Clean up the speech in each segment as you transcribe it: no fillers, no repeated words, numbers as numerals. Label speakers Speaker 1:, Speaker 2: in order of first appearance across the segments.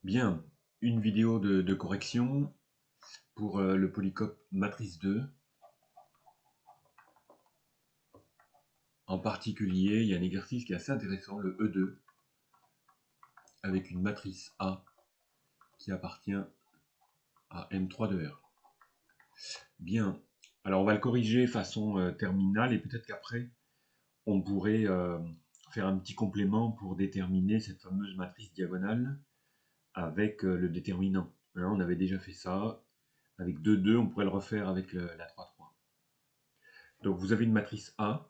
Speaker 1: Bien, une vidéo de correction pour le polycope matrice 2. En particulier, il y a un exercice qui est assez intéressant, le E2, avec une matrice A qui appartient à M3 de R. Bien, alors on va le corriger façon terminale et peut-être qu'après, on pourrait faire un petit complément pour déterminer cette fameuse matrice diagonale avec le déterminant. Hein, on avait déjà fait ça. Avec 2,2, on pourrait le refaire avec la 3,3. Donc vous avez une matrice A.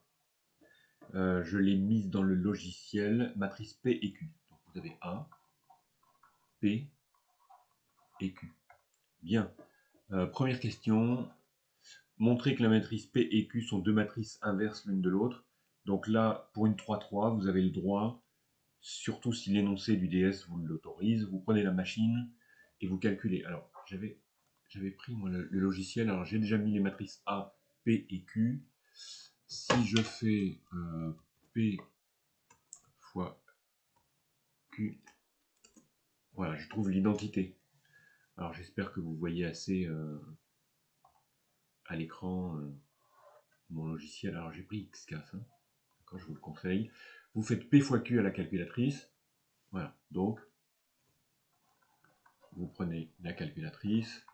Speaker 1: Je l'ai mise dans le logiciel matrice P et Q. Donc vous avez A, P et Q. Bien. Première question. Montrer que la matrice P et Q sont deux matrices inverses l'une de l'autre. Donc là, pour une 3,3, vous avez le droit, surtout si l'énoncé du DS vous l'autorise, vous prenez la machine et vous calculez. Alors, j'avais pris moi, le logiciel, alors j'ai déjà mis les matrices A, P et Q. Si je fais P fois Q, voilà, je trouve l'identité. Alors j'espère que vous voyez assez à l'écran mon logiciel. Alors j'ai pris Xcas, hein. D'accord, je vous le conseille. Vous faites P fois Q à la calculatrice. Voilà, donc vous prenez la calculatrice.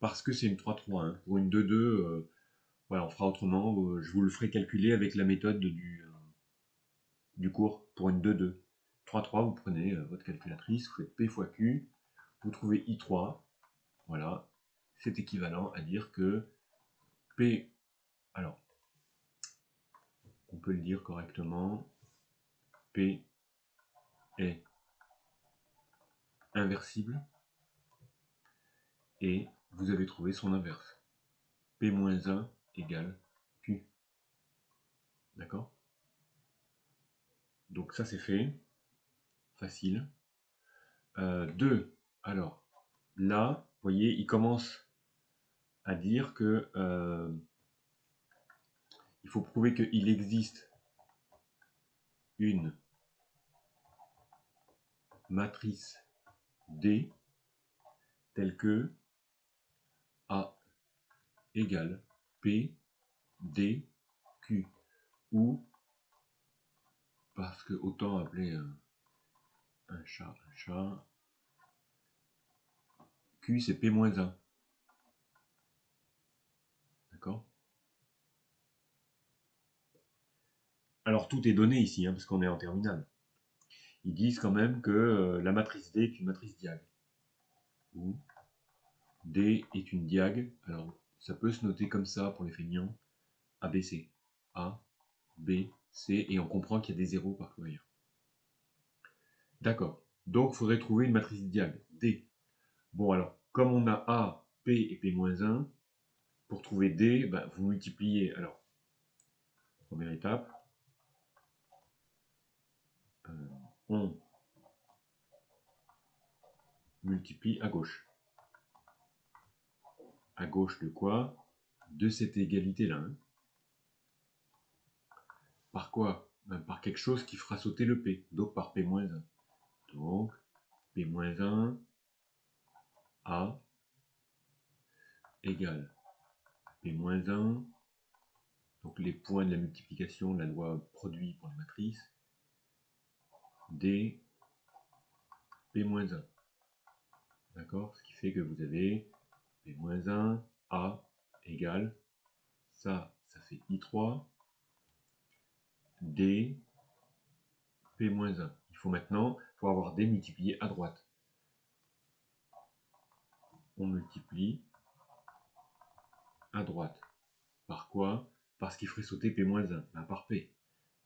Speaker 1: Parce que c'est une 3,3, hein. Pour une 2,2, voilà, on fera autrement. Je vous le ferai calculer avec la méthode du cours pour une 2,2. 3,3, vous prenez votre calculatrice, vous faites P fois Q, vous trouvez I3. Voilà, c'est équivalent à dire que P, alors, on peut le dire correctement, P est inversible et vous avez trouvé son inverse. P-1 égale Q. D'accord? Donc ça c'est fait. Facile. 2. Alors, là, vous voyez, il commence à dire que il faut prouver qu'il existe une matrice D telle que A égale P, D, Q. Ou, parce que autant appeler un chat, Q c'est P-1. D'accord? Alors tout est donné ici, hein, parce qu'on est en terminale. Ils disent quand même que la matrice D est une matrice diag. Ou D est une diag. Alors ça peut se noter comme ça pour les feignants. ABC. A, B, C, et on comprend qu'il y a des zéros partout ailleurs. D'accord. Donc il faudrait trouver une matrice diag. D. Bon alors, comme on a A, P et P-1, pour trouver D, ben, vous multipliez. Alors, première étape, on multiplie à gauche. À gauche de quoi? De cette égalité-là. Hein. Par quoi? Ben, par quelque chose qui fera sauter le P. Donc par P-1. Donc, P-1 A égale P-1. Donc les points de la multiplication, la loi produit pour les matrices. D, P-1. D'accord? Ce qui fait que vous avez P-1, A égale, ça fait I3, D, P-1. Il faut maintenant, avoir D multiplié à droite. On multiplie à droite. Par quoi? Parce qu'il ferait sauter P-1, ben par P.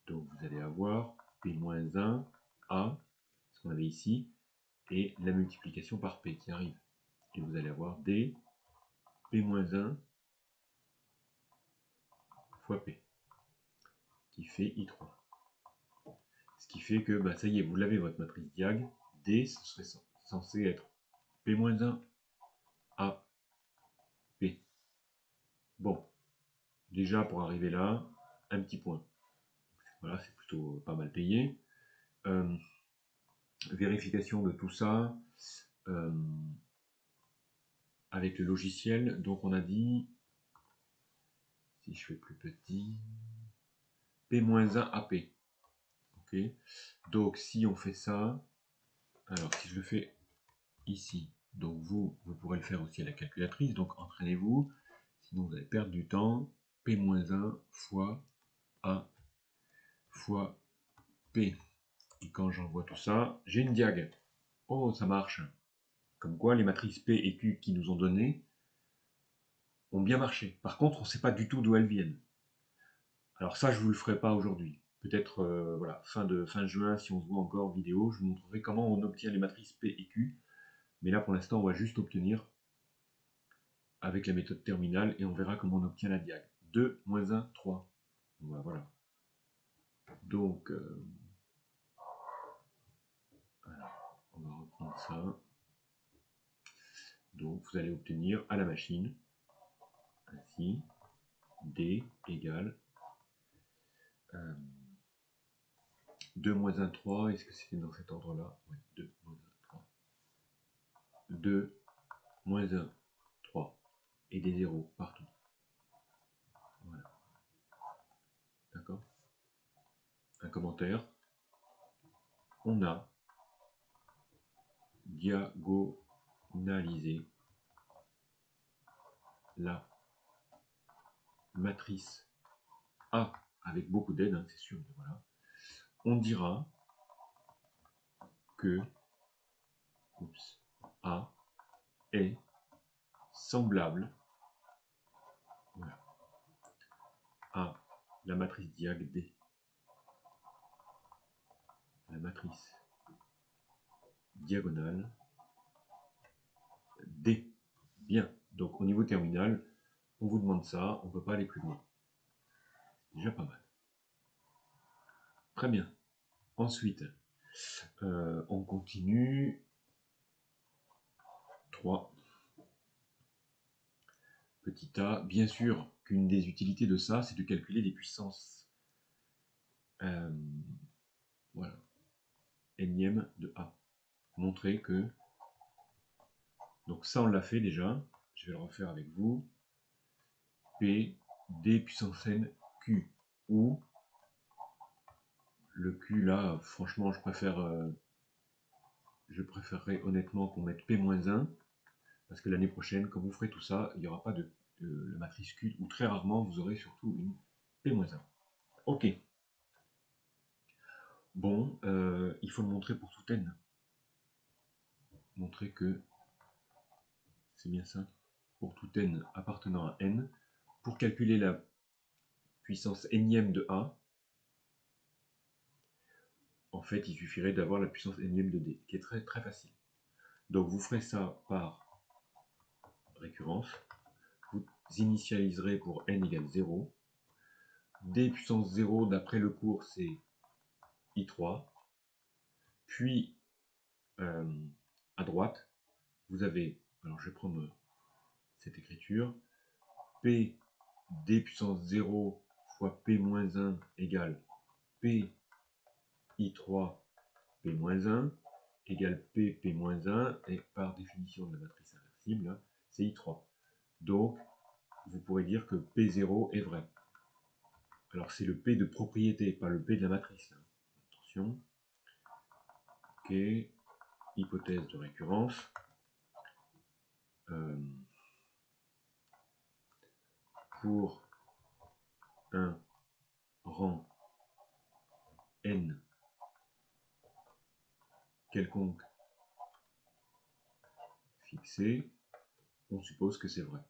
Speaker 1: Donc vous allez avoir P-1, A, ce qu'on avait ici, et la multiplication par P qui arrive. Et vous allez avoir D, P-1 fois P, qui fait I3. Ce qui fait que, bah, ça y est, vous l'avez votre matrice diag. D, ce serait censé être P-1 A, P. Bon, déjà pour arriver là, un petit point. Voilà, c'est plutôt pas mal payé. vérification de tout ça avec le logiciel. Donc on a dit, si je fais plus petit, P-1 AP. Ok. Donc si on fait ça, alors si je le fais ici, donc vous pourrez le faire aussi à la calculatrice, donc entraînez-vous, sinon vous allez perdre du temps. P-1 fois A fois P. Et quand j'envoie tout ça, j'ai une diag. Oh, ça marche. Comme quoi, les matrices P et Q qui nous ont donné ont bien marché. Par contre, on ne sait pas du tout d'où elles viennent. Alors ça, je ne vous le ferai pas aujourd'hui. Peut-être voilà, fin juin, si on se voit encore en vidéo, je vous montrerai comment on obtient les matrices P et Q. Mais là, pour l'instant, on va juste obtenir avec la méthode terminale et on verra comment on obtient la diag. 2, moins 1, 3. Voilà. Donc, alors, on va reprendre ça. Donc, vous allez obtenir à la machine, ainsi, D égale 2 moins 1, 3. Est-ce que c'était dans cet ordre-là? Oui, 2 moins 1, 3. 2 moins 1, 3. Et des zéros partout. Voilà. D'accord? Un commentaire. On a diagonalisé la matrice A avec beaucoup d'aide, hein, c'est sûr. Voilà. On dira que A est semblable à la matrice diag D. La matrice diagonale D. Bien. Donc au niveau terminal, on vous demande ça, on ne peut pas aller plus loin. Déjà pas mal. Très bien. Ensuite, on continue. 3. Petit a. Bien sûr qu'une des utilités de ça, c'est de calculer des puissances. Voilà. Énième de A. Montrer que... Donc ça, on l'a fait déjà. Je vais le refaire avec vous. P, D puissance n, Q. Ou le Q, là, franchement, je préférerais honnêtement qu'on mette P-1, parce que l'année prochaine, quand vous ferez tout ça, il n'y aura pas de la matrice Q, ou très rarement, vous aurez surtout une P-1. Ok. Bon, il faut le montrer pour tout n. Montrer que c'est bien ça. Pour tout n appartenant à n, pour calculer la puissance énième de A, en fait, il suffirait d'avoir la puissance énième de D, qui est très très facile. Donc vous ferez ça par récurrence. Vous initialiserez pour n égale 0. D puissance 0, d'après le cours, c'est I3. Puis, à droite, vous avez, alors je vais prendre cette écriture, P D puissance 0 fois P-1 égale P I3 P-1 égale P P-1, et par définition de la matrice inversible, c'est I3. Donc, vous pourrez dire que P0 est vrai. Alors, c'est le P de propriété, pas le P de la matrice. Attention. Ok. Hypothèse de récurrence. Pour un rang n quelconque fixé, on suppose que c'est vrai.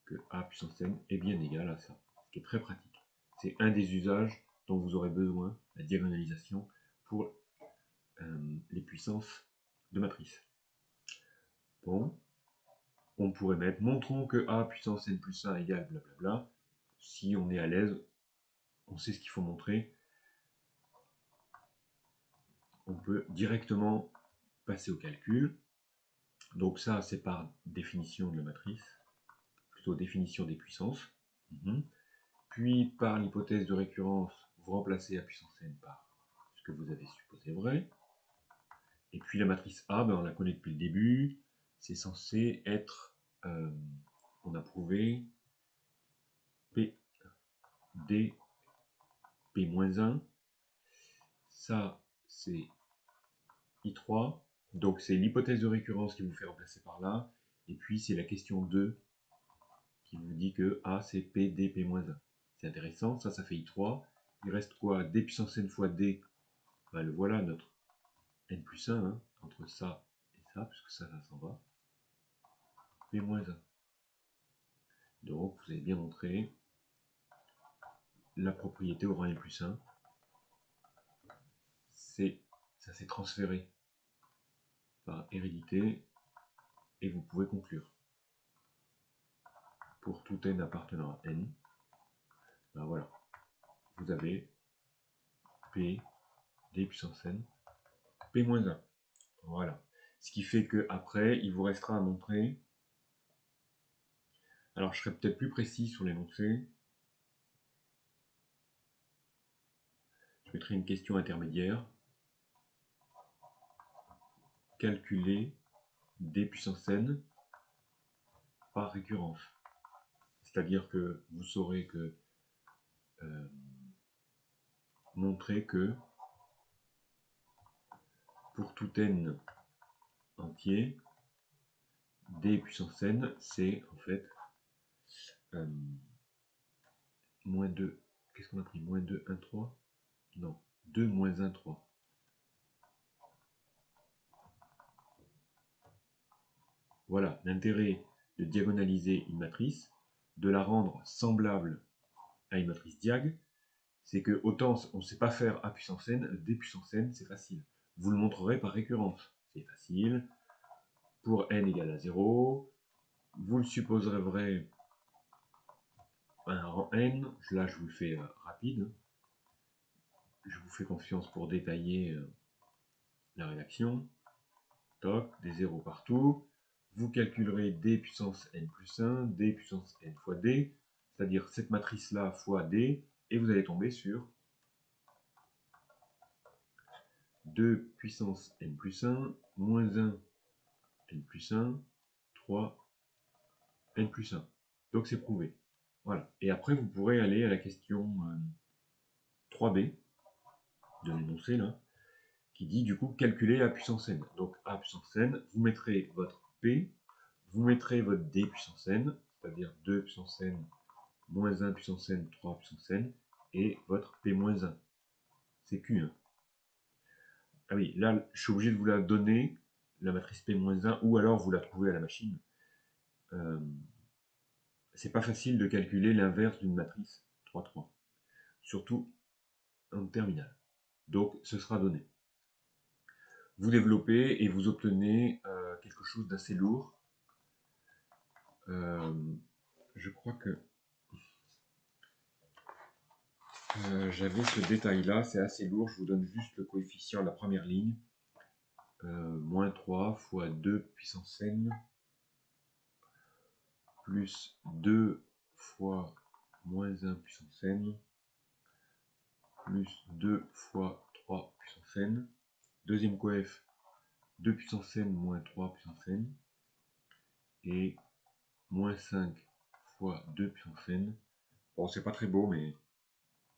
Speaker 1: Que A puissance n est bien égal à ça. Ce qui est très pratique. C'est un des usages dont vous aurez besoin, la diagonalisation, pour les puissances de matrice. Bon, on pourrait mettre, montrons que A puissance n plus 1 égale blablabla. Si on est à l'aise, on sait ce qu'il faut montrer. On peut directement passer au calcul. Donc ça, c'est par définition de la matrice, plutôt définition des puissances. Puis par l'hypothèse de récurrence, vous remplacez A puissance n par ce que vous avez supposé vrai. Et puis la matrice A, ben, on la connaît depuis le début. C'est censé être, on a prouvé, P, D, P-1. Ça, c'est I3. Donc c'est l'hypothèse de récurrence qui vous fait remplacer par là. Et puis c'est la question 2 qui vous dit que A, c'est P, D, P-1. C'est intéressant. Ça fait I3. Il reste quoi? D puissance n fois D. Ben, le voilà, notre n plus 1, hein, entre ça et ça, puisque ça s'en va. P-1. Donc, vous avez bien montré la propriété au rang n plus 1. Ça s'est transféré par hérédité et vous pouvez conclure. Pour tout n appartenant à n, ben voilà, vous avez P, D puissance n, P-1. Voilà. Ce qui fait que après, il vous restera à montrer. Alors, je serai peut-être plus précis sur l'énoncé. Je mettrai une question intermédiaire. Calculer D puissance n par récurrence. C'est-à-dire que vous saurez que montrer que pour tout n entier, D puissance n, c'est en fait moins 2. Qu'est-ce qu'on a pris? Moins 2, 1, 3? Non, 2 moins 1, 3. Voilà, l'intérêt de diagonaliser une matrice, de la rendre semblable à une matrice diag, c'est que autant on ne sait pas faire A puissance n, D puissance n, c'est facile. Vous le montrerez par récurrence. C'est facile. Pour n égale à 0, vous le supposerez vrai un rang n. Là, je vous le fais rapide. Je vous fais confiance pour détailler la rédaction. Toc, des zéros partout. Vous calculerez D puissance n plus 1, D puissance n fois D, c'est-à-dire cette matrice-là fois D, et vous allez tomber sur 2 puissance n plus 1, moins 1 n plus 1, 3 n plus 1. Donc c'est prouvé. Voilà. Et après, vous pourrez aller à la question 3b de l'énoncé, là, qui dit du coup calculer A puissance n. Donc A puissance n, vous mettrez votre P, vous mettrez votre D puissance n, c'est-à-dire 2 puissance n, moins 1 puissance n, 3 puissance n, et votre P-1. C'est Q. Hein. Ah oui, là, je suis obligé de vous la donner, la matrice P-1, ou alors vous la trouvez à la machine. C'est pas facile de calculer l'inverse d'une matrice 3-3. Surtout en terminale. Donc, ce sera donné. Vous développez et vous obtenez quelque chose d'assez lourd. Je crois que j'avais ce détail-là, c'est assez lourd. Je vous donne juste le coefficient de la première ligne. Moins 3 fois 2 puissance n plus 2 fois moins 1 puissance n plus 2 fois 3 puissance n. Deuxième coef, 2 puissance n moins 3 puissance n. Et moins 5 fois 2 puissance n. Bon, c'est pas très beau, mais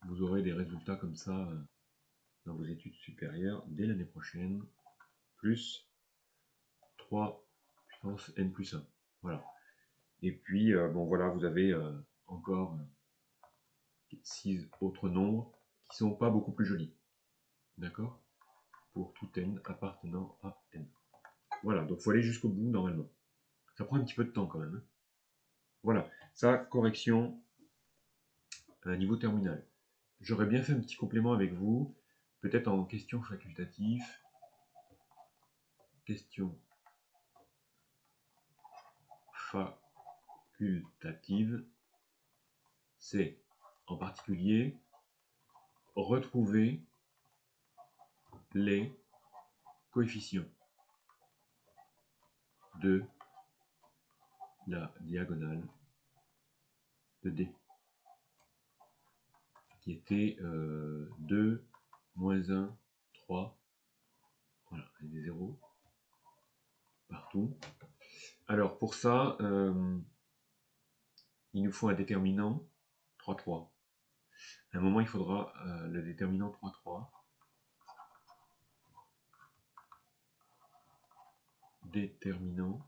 Speaker 1: vous aurez des résultats comme ça dans vos études supérieures dès l'année prochaine. Plus 3 puissance n plus 1. Voilà. Et puis, bon voilà, vous avez encore 6 autres nombres qui sont pas beaucoup plus jolis. D'accord? Pour tout n appartenant à n. Voilà, donc il faut aller jusqu'au bout normalement. Ça prend un petit peu de temps quand même. Hein. Voilà, ça, correction à niveau terminal. J'aurais bien fait un petit complément avec vous, peut-être en question facultative. Question facultative, c'est en particulier retrouver les coefficients de la diagonale de D, qui était 2, moins 1, 3, voilà, et des zéros, partout. Alors pour ça, il nous faut un déterminant 3,3. À un moment, il faudra le déterminant 3,3. Déterminant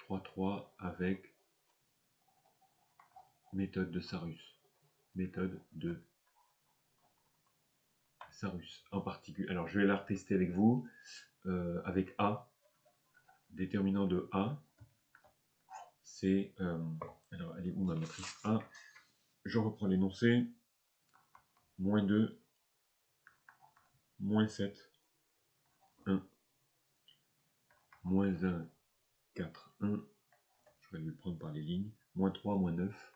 Speaker 1: 3,3 avec méthode de Sarus. Méthode de Sarus en particulier. Alors je vais la retester avec vous avec A. Déterminant de A, c'est alors elle est où ma matrice A? Je reprends l'énoncé. Moins 2, moins 7, 1, moins 1, 4, 1. Je vais le prendre par les lignes. Moins 3, moins 9,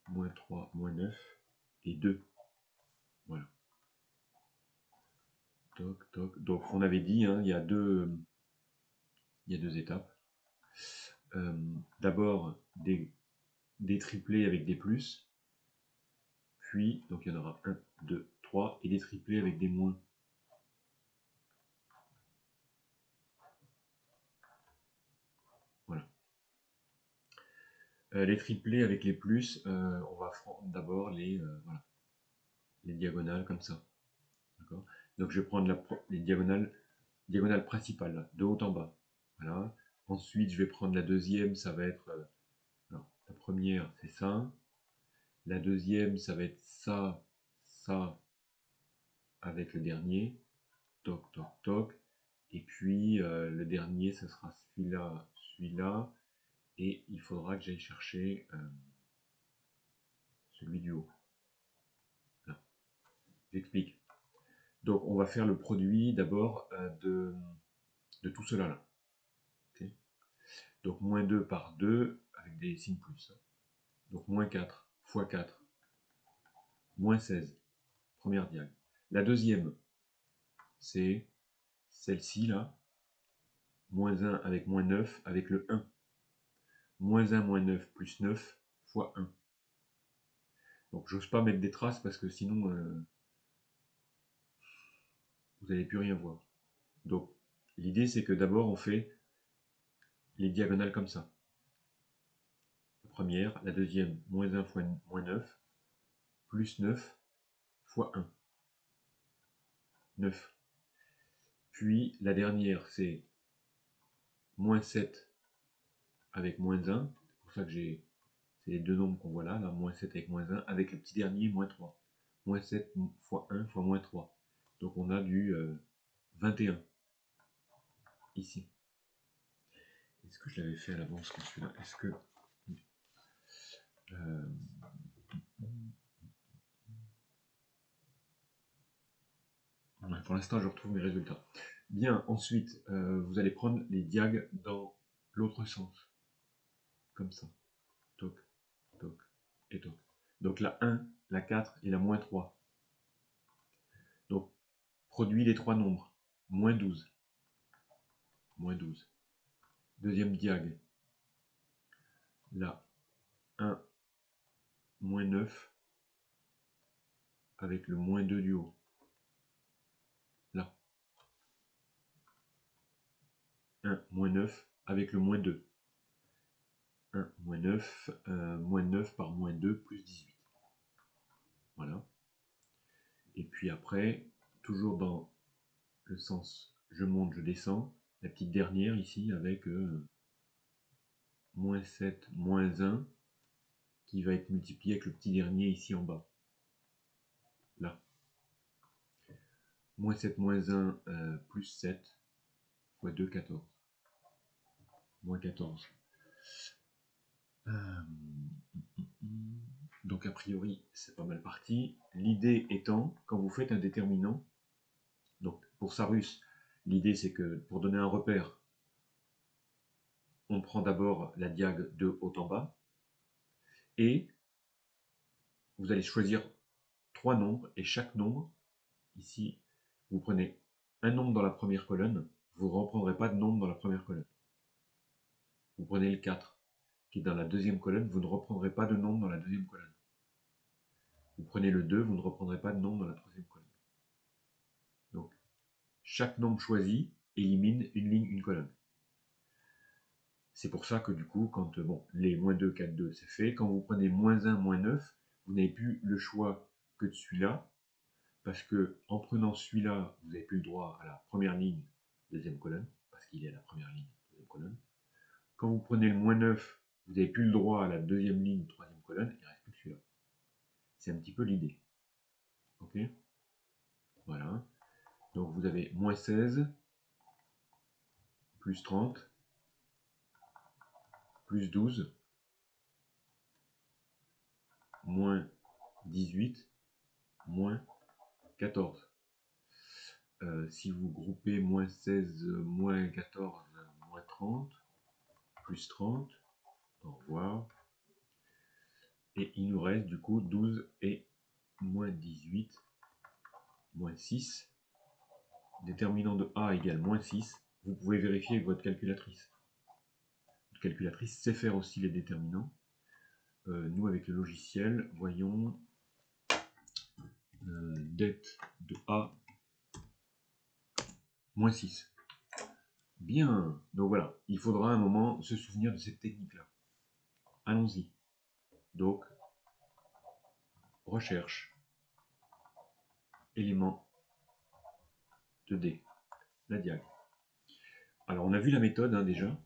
Speaker 1: moins 3, moins 9 et 2. Voilà. Toc, toc. Donc on avait dit, hein, il y a deux étapes. D'abord des triplés avec des plus, puis, donc il y en aura 1, 2, 3, et des triplés avec des moins. Voilà. Les triplés avec les plus, on va prendre d'abord voilà, les diagonales comme ça. D'accord. Donc je vais prendre les diagonales principales, là, de haut en bas. Voilà. Ensuite, je vais prendre la deuxième, ça va être... alors, la première, c'est ça. La deuxième, ça va être ça, ça, avec le dernier. Toc, toc, toc. Et puis, le dernier, ce sera celui-là, celui-là. Et il faudra que j'aille chercher celui du haut. Là. J'explique. Donc, on va faire le produit d'abord de tout cela là. Okay. Donc, moins 2 par 2 avec des signes plus. Donc, moins 4 fois 4. Moins 16. Première diag. La deuxième, c'est celle-ci là. Moins 1 avec moins 9 avec le 1. Moins 1 moins 9 plus 9 fois 1. Donc, j'ose pas mettre des traces parce que sinon, vous n'allez plus rien voir. Donc, l'idée, c'est que d'abord, on fait les diagonales comme ça. La première, la deuxième, moins 1 fois moins 9, plus 9 fois 1. 9. Puis, la dernière, c'est moins 7 avec moins 1. C'est pour ça que c'est les deux nombres qu'on voit là, moins 7 avec moins 1, avec le petit dernier, moins 3. Moins 7 fois 1 fois moins 3. Donc, on a du 21. Ici. Est-ce que je l'avais fait à l'avance celui-là? Est-ce que... pour l'instant, je retrouve mes résultats. Bien, ensuite, vous allez prendre les diags dans l'autre sens. Comme ça. Toc, toc et toc. Donc la 1, la 4 et la moins 3. Donc, produit les trois nombres. Moins 12. Moins 12. Deuxième diag. La 1, moins 9 avec le moins 2 du haut. Là. 1, moins 9 avec le moins 2. 1, moins 9 par moins 2 plus 18. Voilà. Et puis après, toujours dans le sens je monte, je descends, la petite dernière ici avec moins 7, moins 1, qui va être multiplié avec le petit dernier ici en bas. Là. Moins 7, moins 1, plus 7, fois 2, 14. Moins 14. Donc a priori, c'est pas mal parti. L'idée étant, quand vous faites un déterminant, donc pour Sarus, l'idée c'est que pour donner un repère, on prend d'abord la diag de haut en bas, et vous allez choisir 3 nombres, et chaque nombre, ici, vous prenez un nombre dans la première colonne, vous ne reprendrez pas de nombre dans la première colonne. Vous prenez le 4, qui est dans la deuxième colonne, vous ne reprendrez pas de nombre dans la deuxième colonne. Vous prenez le 2, vous ne reprendrez pas de nombre dans la troisième colonne. Donc, chaque nombre choisi élimine une ligne, une colonne. C'est pour ça que du coup, quand les moins 2, 4, 2, c'est fait. Quand vous prenez moins 1, moins 9, vous n'avez plus le choix que de celui-là, parce que en prenant celui-là, vous n'avez plus le droit à la première ligne, deuxième colonne, parce qu'il est à la première ligne, deuxième colonne. Quand vous prenez le moins 9, vous n'avez plus le droit à la deuxième ligne, troisième colonne, il ne reste plus que celui-là. C'est un petit peu l'idée. Ok? Voilà. Donc vous avez moins 16, plus 30, plus 12, moins 18, moins 14. Si vous groupez moins 16, moins 14, moins 30, plus 30, au revoir. Et il nous reste du coup 12 et moins 18, moins 6. Déterminant de A égale moins 6. Vous pouvez vérifier avec votre calculatrice. Votre calculatrice sait faire aussi les déterminants. Nous, avec le logiciel, voyons dette de A moins 6. Bien, donc voilà, il faudra un moment se souvenir de cette technique-là. Allons-y. Donc, recherche, élément de D, la diag. Alors, on a vu la méthode déjà.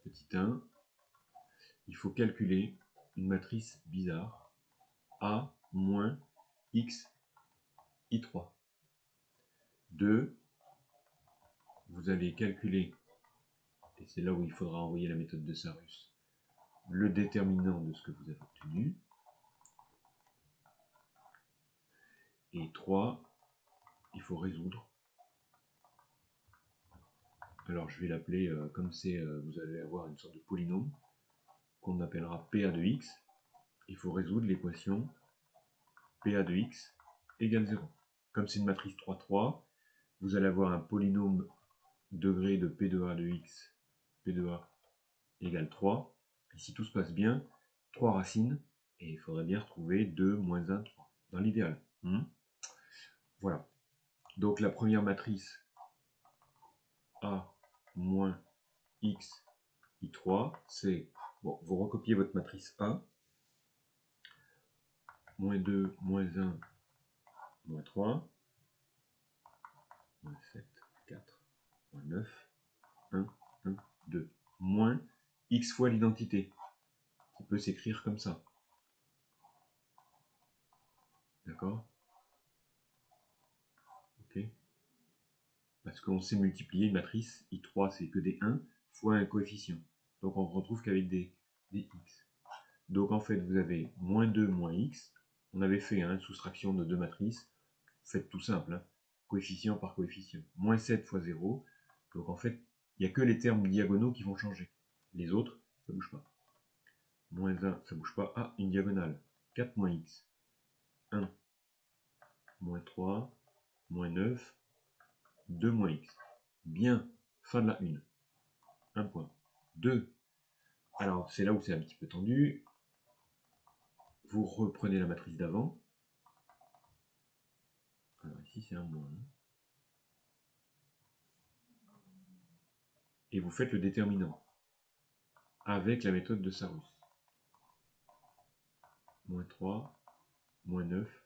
Speaker 1: Petit 1, il faut calculer une matrice bizarre, A moins X I3. 2, vous allez calculer, et c'est là où il faudra envoyer la méthode de Sarrus, le déterminant de ce que vous avez obtenu. Et 3, il faut résoudre. Alors je vais l'appeler, comme c'est, vous allez avoir une sorte de polynôme, qu'on appellera PA de x. Il faut résoudre l'équation PA de x égale 0. Comme c'est une matrice 3, 3, vous allez avoir un polynôme degré de P de A de x, P de A égale 3. Et si tout se passe bien, 3 racines, et il faudrait bien retrouver 2, moins 1, 3, dans l'idéal. Voilà. Donc la première matrice, A moins X I3, c'est, bon, vous recopiez votre matrice A, moins 2, moins 1, moins 3, moins 7, 4, moins 9, 1, 1, 2, moins X fois l'identité, qui peut s'écrire comme ça. D'accord? Ok? Parce qu'on sait multiplier une matrice, I3 c'est que des 1, fois un coefficient. Donc on ne retrouve qu'avec des X. Donc en fait vous avez moins 2 moins X. On avait fait une soustraction de deux matrices. Faites tout simple, hein. Coefficient par coefficient. Moins 7 fois 0. Donc en fait, il n'y a que les termes diagonaux qui vont changer. Les autres, ça ne bouge pas. Moins 1, ça ne bouge pas. Ah, une diagonale. 4 moins X. 1. Moins 3. Moins 9. 2 moins X. Bien. Fin de la 1. 1 point. 2. Alors, c'est là où c'est un petit peu tendu. Vous reprenez la matrice d'avant. Alors ici, c'est un moins. Et vous faites le déterminant avec la méthode de Sarrus. Moins 3, moins 9,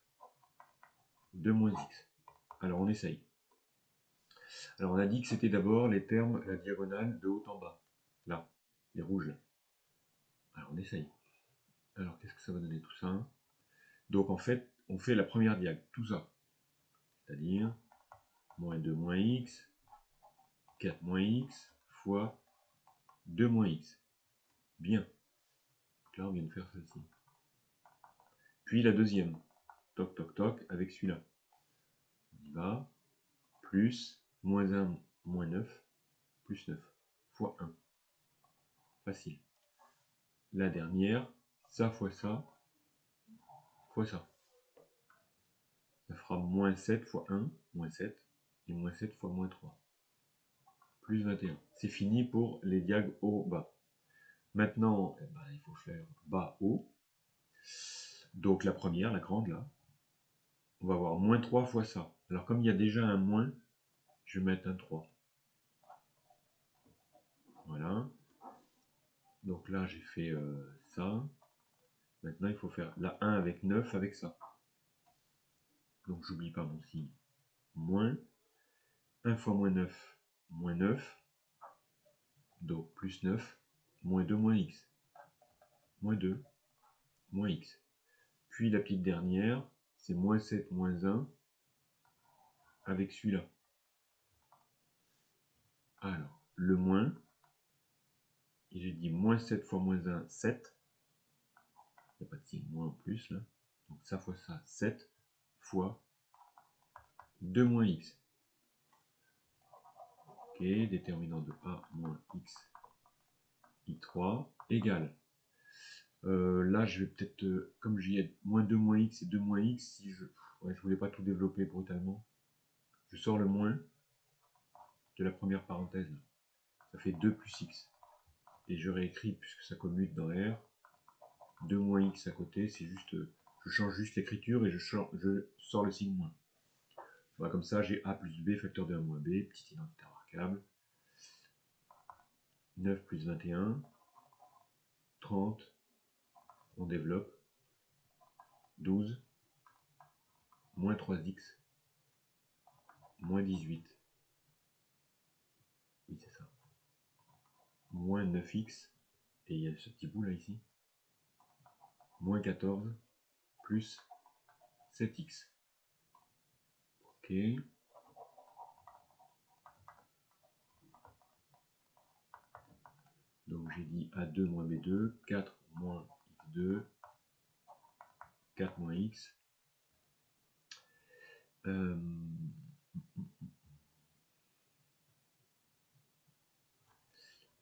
Speaker 1: 2 moins x. Alors on essaye. Alors on a dit que c'était d'abord les termes, la diagonale de haut en bas. Là, les rouges là. Alors on essaye. Alors qu'est-ce que ça va donner tout ça? Donc en fait, on fait la première diag, tout ça. C'est-à-dire moins 2 moins x, 4 moins x, fois 2 moins x. Bien. Donc là on vient de faire celle-ci. Puis la deuxième. Toc toc toc avec celui-là. On y va. Plus moins 1 moins 9, plus 9, fois 1. Facile. La dernière, ça fois ça, fois ça. Ça fera moins 7 fois 1, moins 7, et moins 7 fois moins 3. Plus 21. C'est fini pour les diags haut-bas. Maintenant, il faut faire bas-haut. Donc la première, la grande là, on va avoir moins 3 fois ça. Alors comme il y a déjà un moins, je vais mettre un 3. Voilà. Donc là, j'ai fait ça. Maintenant, il faut faire la 1 avec 9 avec ça. Donc, j'oublie pas mon signe. Moins 1 fois moins 9, moins 9. Donc, plus 9, moins 2, moins x. Moins 2, moins x. Puis, la petite dernière, c'est moins 7, moins 1 avec celui-là. Alors, le moins, et j'ai dit moins 7 fois moins 1, 7. Il n'y a pas de signe moins en plus, là. Donc, ça fois ça, 7 fois 2 moins x. Ok, déterminant de A moins x, i3 égale. Là, je vais peut-être, comme j'y ai moins 2 moins x et 2 moins x, si je voulais pas tout développer brutalement, je sors le moins de la première parenthèse. Là. Ça fait 2 plus x. Et je réécris, puisque ça commute dans R, 2 moins x à côté, c'est juste, je change juste l'écriture et je sors le signe moins. Voilà, comme ça, j'ai a plus b facteur de 1 moins b, petite identité remarquable. 9 plus 21, 30, on développe, 12, moins 3x, moins 18, oui c'est ça, moins 9x, et il y a ce petit bout là ici, moins 14, plus 7x. Ok. Donc j'ai dit A2 moins B2, 4 moins X2, 4 moins X.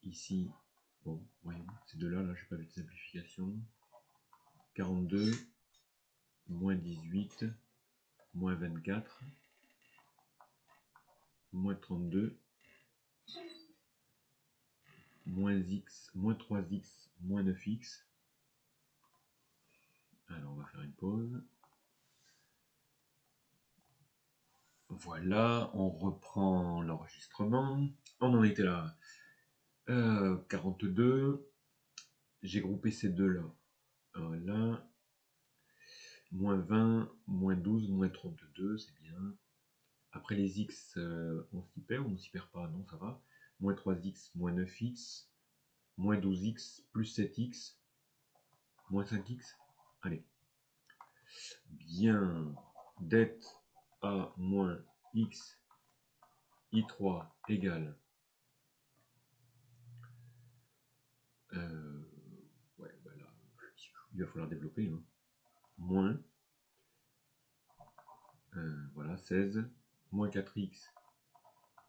Speaker 1: Ici, bon, voyons, ces deux-là, là, j'ai pas vu de simplification. 42, moins 18, moins 24, moins 32, moins x, moins 3x, moins 9x. Alors on va faire une pause. Voilà, on reprend l'enregistrement. On en était là. 42. J'ai groupé ces deux-là. Là. Moins 20, moins 12, moins 32, c'est bien. Après les x, on s'y perd ou on s'y perd pas? Non, ça va. Moins 3x, moins 9x, moins 12x, plus 7x, moins 5x. Allez. Bien. Det a moins x, i3 égale. Ouais, bah là, il va falloir développer. Hein. Moins. Voilà, 16. Moins 4x,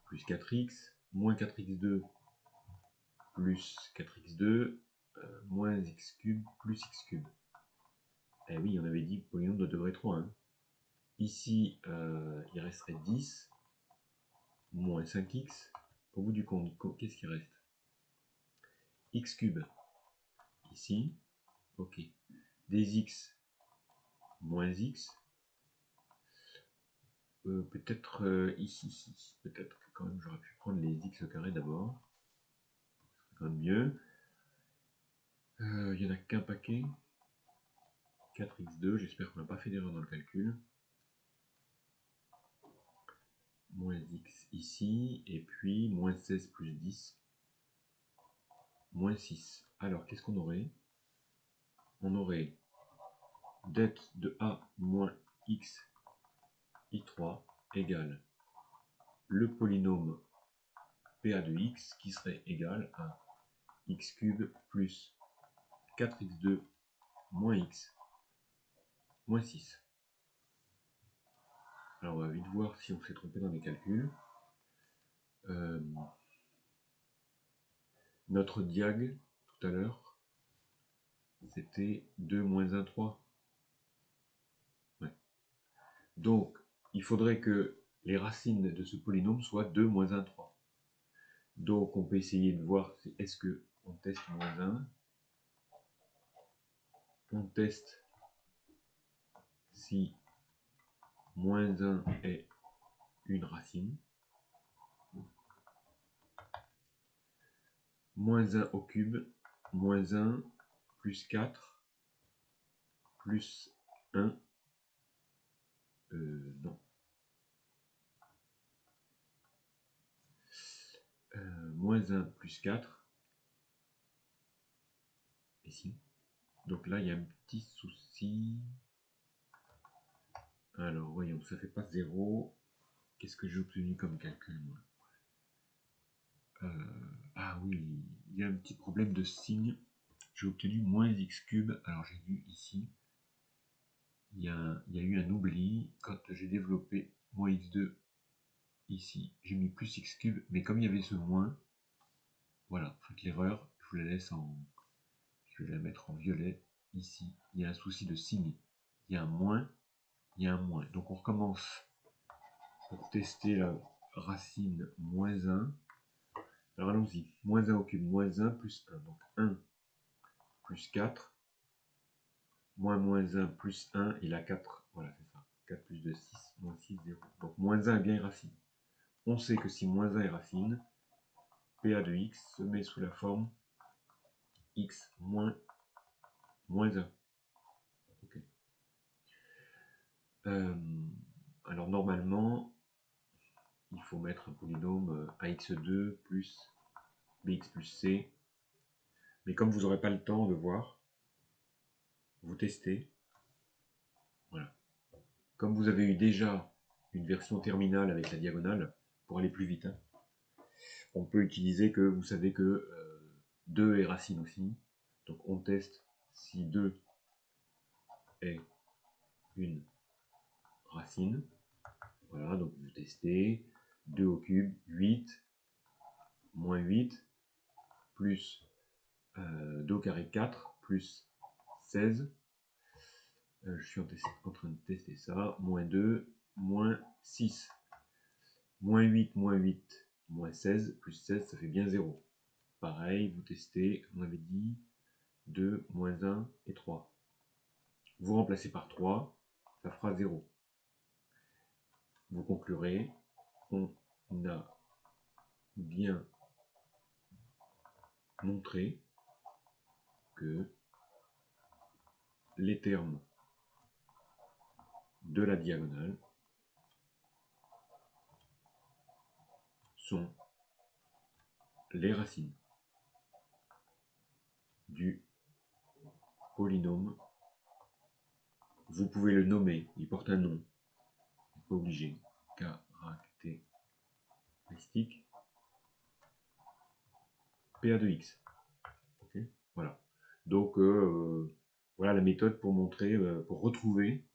Speaker 1: plus 4x, moins 4x2, plus 4x2, moins x cube, plus x cube. Eh oui, on avait dit polynôme de degré 3. Hein. Ici, il resterait 10, moins 5x. Au bout du compte, qu'est-ce qui reste? X cube. Ici, ok. Des x, moins x. Peut-être ici. Peut-être que quand même j'aurais pu prendre les x au carré d'abord. C'est quand même mieux. Il n'y en a qu'un paquet. 4x2, j'espère qu'on n'a pas fait d'erreur dans le calcul. Moins x ici, et puis moins 16 plus 10, moins 6. Alors, qu'est-ce qu'on aurait? On aurait det de a moins x i3 égale le polynôme pa de x qui serait égal à x cube plus 4x2 moins x moins 6. Alors on va vite voir si on s'est trompé dans les calculs. Notre diag tout à l'heure, c'était 2 moins 1, 3. Ouais. Donc, il faudrait que les racines de ce polynôme soient 2 moins 1, 3. Donc, on peut essayer de voir est-ce que on teste moins 1. On teste si moins 1 est une racine. moins 1 au cube, moins 1, plus 4, plus 1, non, moins 1 plus 4, ici. Donc là, il y a un petit souci. Alors, voyons, ça fait pas 0. Qu'est-ce que j'ai obtenu comme calcul, moi? Ah oui, il y a un petit problème de signe. J'ai obtenu moins x cube. Alors, j'ai dû ici. Il y a eu un oubli. Quand j'ai développé moins x2 ici, j'ai mis plus x cube. Mais comme il y avait ce moins, voilà, faites l'erreur. Je vous la laisse en... Je vais la mettre en violet. Ici, il y a un souci de signe. Il y a un moins, il y a un moins. Donc on recommence pour tester la racine moins 1. Alors allons-y. Moins 1 au cube, moins 1 plus 1. Donc 1 plus 4. Moins 1 plus 1. Et la 4. Voilà, c'est ça. 4 plus 2, 6. Moins 6, 0. Donc moins 1 est bien une racine. On sait que si moins 1 est racine, PA de x se met sous la forme x moins 1. Okay. Alors normalement, il faut mettre un polynôme ax2 plus bx plus c. Mais comme vous n'aurez pas le temps de voir, vous testez. Voilà. Comme vous avez eu déjà une version terminale avec la diagonale, pour aller plus vite, hein, on peut utiliser que vous savez que 2 est racine aussi. Donc on teste si 2 est une racine. Voilà, donc vous testez 2 au cube, 8, moins 8, plus 2 au carré 4, plus 16. Je suis en train de tester ça. Moins 2, moins 6. Moins 8, moins 16, plus 16, ça fait bien 0. Pareil, vous testez, on avait dit 2, moins 1 et 3. Vous remplacez par 3, ça fera 0. Vous conclurez, on a bien montré que les termes de la diagonale sont les racines du polynôme. Vous pouvez le nommer, il porte un nom, pas obligé, caractéristique PA de x. Okay, voilà. Donc voilà la méthode pour montrer, pour retrouver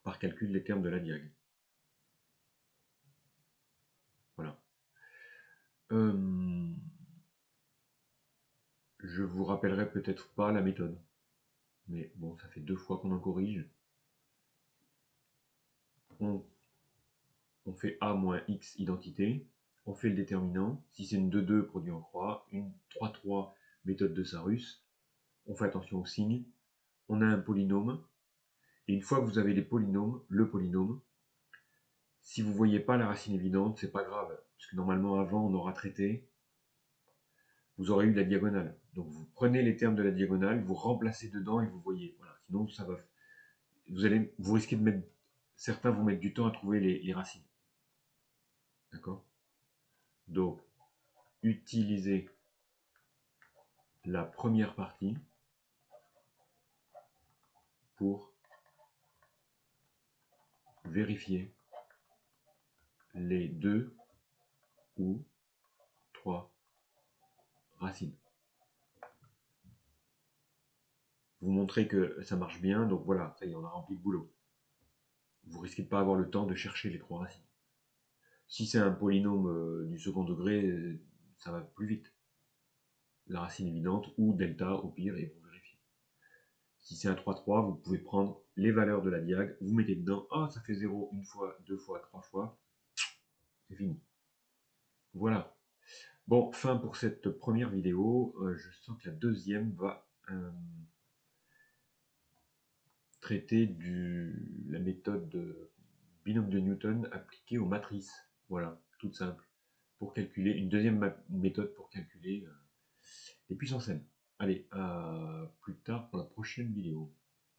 Speaker 1: par calcul les termes de la diag. Voilà. Je vous rappellerai peut-être pas la méthode, mais bon, ça fait 2 fois qu'on en corrige. On fait A moins X identité, on fait le déterminant. Si c'est une 2-2, produit en croix, une 3-3, méthode de Sarus. On fait attention aux signes. On a un polynôme. Et une fois que vous avez les polynômes, le polynôme, si vous ne voyez pas la racine évidente, c'est pas grave. Parce que normalement, avant, on aura traité, vous aurez eu la diagonale. Donc vous prenez les termes de la diagonale, vous remplacez dedans et vous voyez. Voilà. Sinon, ça va. Vous risquez de mettre. Certains vont mettre du temps à trouver les racines. D'accord? Donc, utilisez la première partie pour vérifier les 2 ou 3 racines. Vous montrez que ça marche bien, donc voilà, ça y est, on a rempli le boulot. Vous risquez de ne pas avoir le temps de chercher les 3 racines. Si c'est un polynôme du second degré, ça va plus vite. La racine évidente ou delta au pire et vous vérifiez. Si c'est un 3-3, vous pouvez prendre les valeurs de la diag, vous mettez dedans, ah ça fait 0 une fois, 2 fois, 3 fois, c'est fini. Voilà. Bon, fin pour cette première vidéo. Je sens que la deuxième va traiter de la méthode de binôme de Newton appliquée aux matrices. Voilà, toute simple. Pour calculer, une deuxième méthode pour calculer des puissances n. Allez, à plus tard pour la prochaine vidéo.